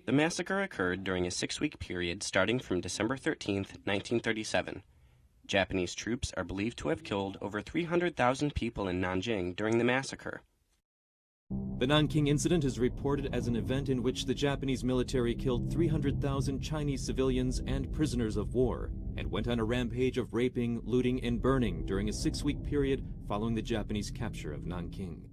The massacre occurred during a 6-week period starting from December 13, 1937. Japanese troops are believed to have killed over 300,000 people in Nanjing during the massacre. The Nanking incident is reported as an event in which the Japanese military killed 300,000 Chinese civilians and prisoners of war, and went on a rampage of raping, looting, and burning during a 6-week period following the Japanese capture of Nanking.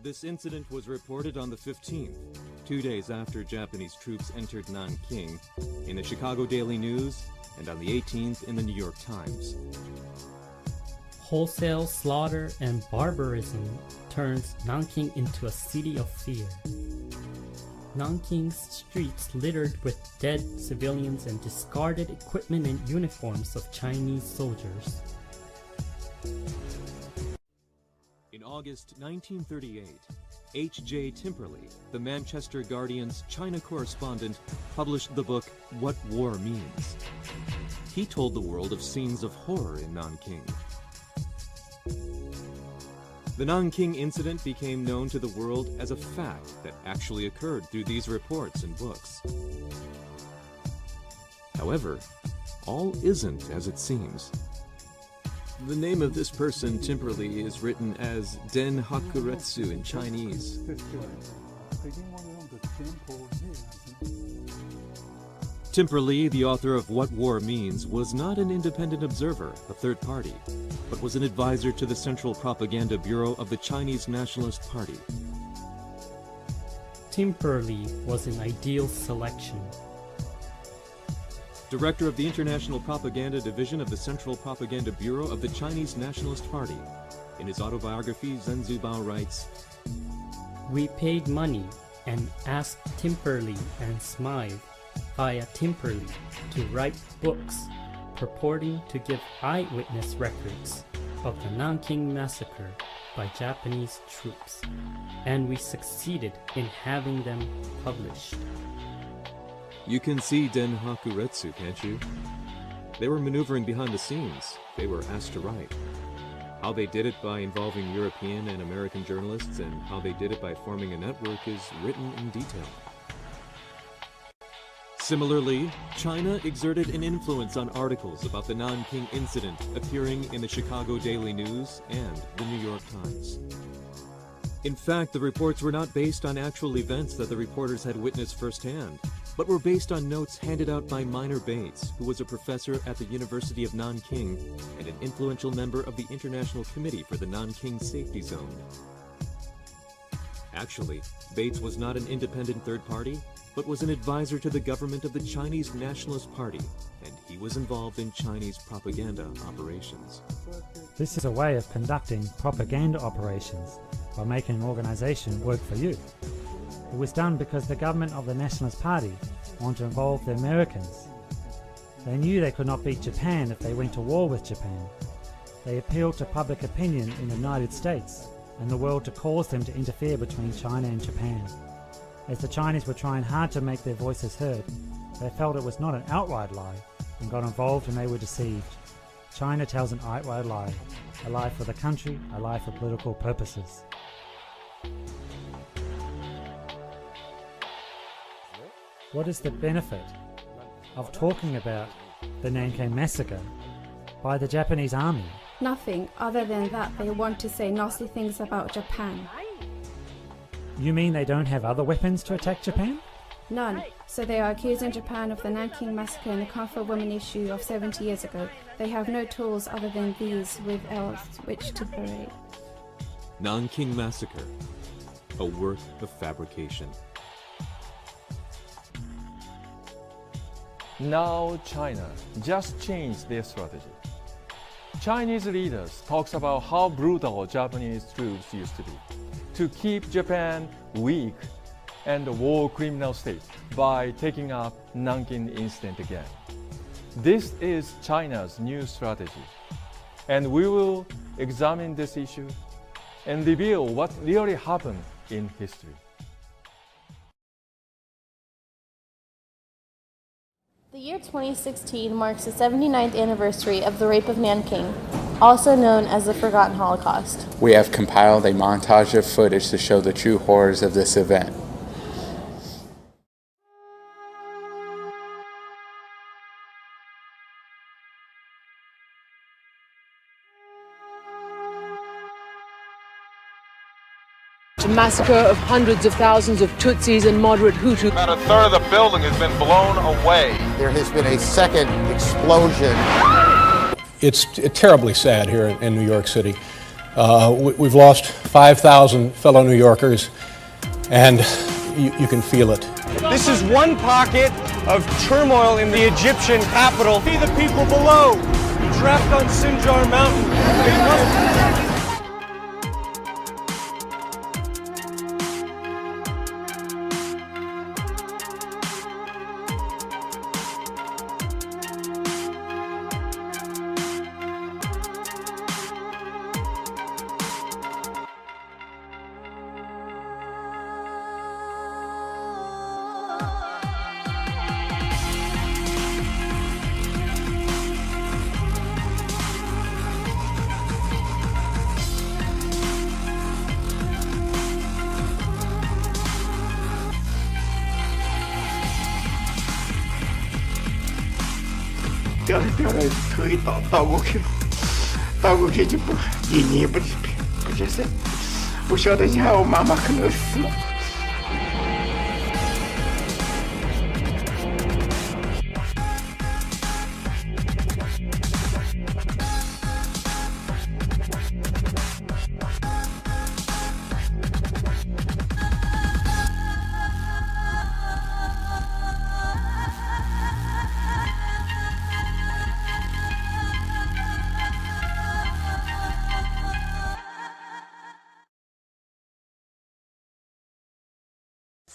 This incident was reported on the 15th, 2 days after Japanese troops entered Nanking, in the Chicago Daily News, and on the 18th in the New York Times. Wholesale slaughter and barbarism turns Nanking into a city of fear. Nanking's streets littered with dead civilians and discarded equipment and uniforms of Chinese soldiers. In August 1938, H.J. Timperley, the Manchester Guardian's China correspondent, published the book What War Means. He told the world of scenes of horror in Nanking. The Nanking incident became known to the world as a fact that actually occurred through these reports and books. However, all isn't as it seems. The name of this person, Timperley, is written as Den Hakuretsu in Chinese. Timperley, the author of What War Means, was not an independent observer, a third party, but was an advisor to the Central Propaganda Bureau of the Chinese Nationalist Party. Timperley was an ideal selection. Director of the International Propaganda Division of the Central Propaganda Bureau of the Chinese Nationalist Party. In his autobiography, Zhen Zubao writes, "We paid money and asked Timperley and Smythe via Timperley to write books purporting to give eyewitness records of the Nanking Massacre by Japanese troops, and we succeeded in having them published." You can see Den Hakuretsu, can't you? They were maneuvering behind the scenes. They were asked to write. How they did it by involving European and American journalists, and how they did it by forming a network, is written in detail. Similarly, China exerted an influence on articles about the Nanking incident appearing in the Chicago Daily News and the New York Times. In fact, the reports were not based on actual events that the reporters had witnessed firsthand, but were based on notes handed out by Minor Bates, who was a professor at the University of Nanking and an influential member of the International Committee for the Nanking Safety Zone. Actually, Bates was not an independent third party, but was an advisor to the government of the Chinese Nationalist Party, and he was involved in Chinese propaganda operations. This is a way of conducting propaganda operations by making an organization work for you. It was done because the government of the Nationalist Party wanted to involve the Americans. They knew they could not beat Japan if they went to war with Japan. They appealed to public opinion in the United States and the world to cause them to interfere between China and Japan. As the Chinese were trying hard to make their voices heard, they felt it was not an outright lie and got involved and they were deceived. China tells an outright lie, a lie for the country, a lie for political purposes. What is the benefit of talking about the Nanking Massacre by the Japanese army? Nothing other than that they want to say nasty things about Japan. You mean they don't have other weapons to attack Japan? None. So they are accusing Japan of the Nanking Massacre and the Comfort Women issue of 70 years ago. They have no tools other than these with which to parade. Nanking Massacre, a work of fabrication. Now China just changed their strategy. Chinese leaders talks about how brutal Japanese troops used to be to keep Japan weak and a war criminal state by taking up Nanking incident again. This is China's new strategy, and we will examine this issue and reveal what really happened in history. The year 2016 marks the 79th anniversary of the rape of Nanking. also known as the Forgotten Holocaust. We have compiled a montage of footage to show the true horrors of this event. A massacre of hundreds of thousands of Tutsis and moderate Hutus. About a third of the building has been blown away. There has been a second explosion. It's terribly sad here in New York City. We've lost 5,000 fellow New Yorkers, and you can feel it. This is one pocket of turmoil in the Egyptian capital. See the people below, trapped on Sinjar Mountain. They must...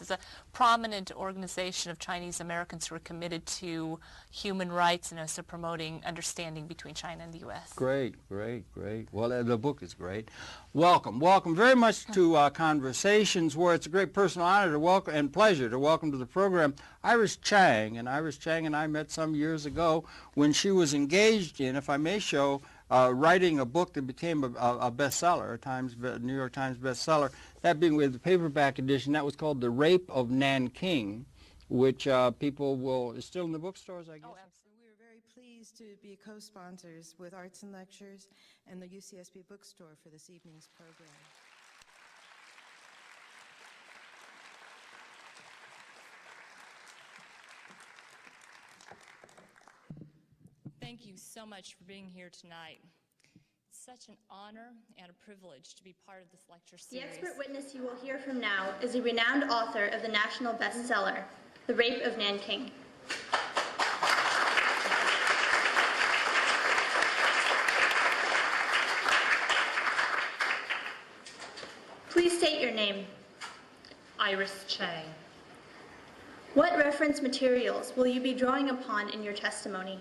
It's a prominent organization of Chinese Americans who are committed to human rights and also promoting understanding between China and the U.S. Great, great, great. Well, the book is great. Welcome, welcome very much to Conversations, where it's a great personal honor to welcome and pleasure to welcome to the program Iris Chang. And Iris Chang and I met some years ago when she was engaged in, if I may show, writing a book that became a bestseller, a New York Times bestseller. That being with the paperback edition, that was called The Rape of Nanking, which people will, is still in the bookstores, I guess. Oh, absolutely. We're very pleased to be co-sponsors with Arts and Lectures and the UCSB Bookstore for this evening's program. Thank you so much for being here tonight. It's such an honor and a privilege to be part of this lecture series. The expert witness you will hear from now is a renowned author of the national bestseller, The Rape of Nanking. Please state your name. Iris Chang. What reference materials will you be drawing upon in your testimony?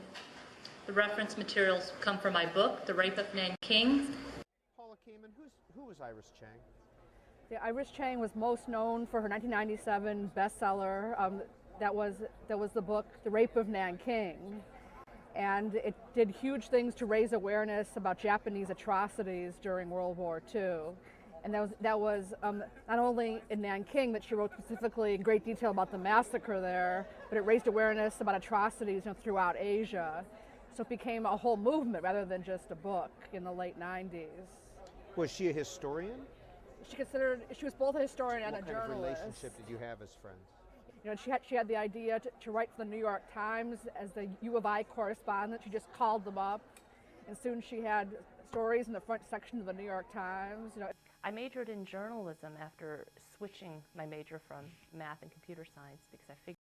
The reference materials come from my book, The Rape of Nanking. Paula Kamen, who was Iris Chang? Yeah, Iris Chang was most known for her 1997 bestseller. That was the book, The Rape of Nanking. And it did huge things to raise awareness about Japanese atrocities during World War II. And that was not only in Nanking that she wrote specifically in great detail about the massacre there, but it raised awareness about atrocities throughout Asia. So it became a whole movement rather than just a book in the late 90s. Was she a historian? She was both a historian and a journalist. What kind of relationship did you have as friends? You know, she had the idea to write for the New York Times as the U of I correspondent. She just called them up, and soon she had stories in the front section of the New York Times. You know, I majored in journalism after switching my major from math and computer science because I figured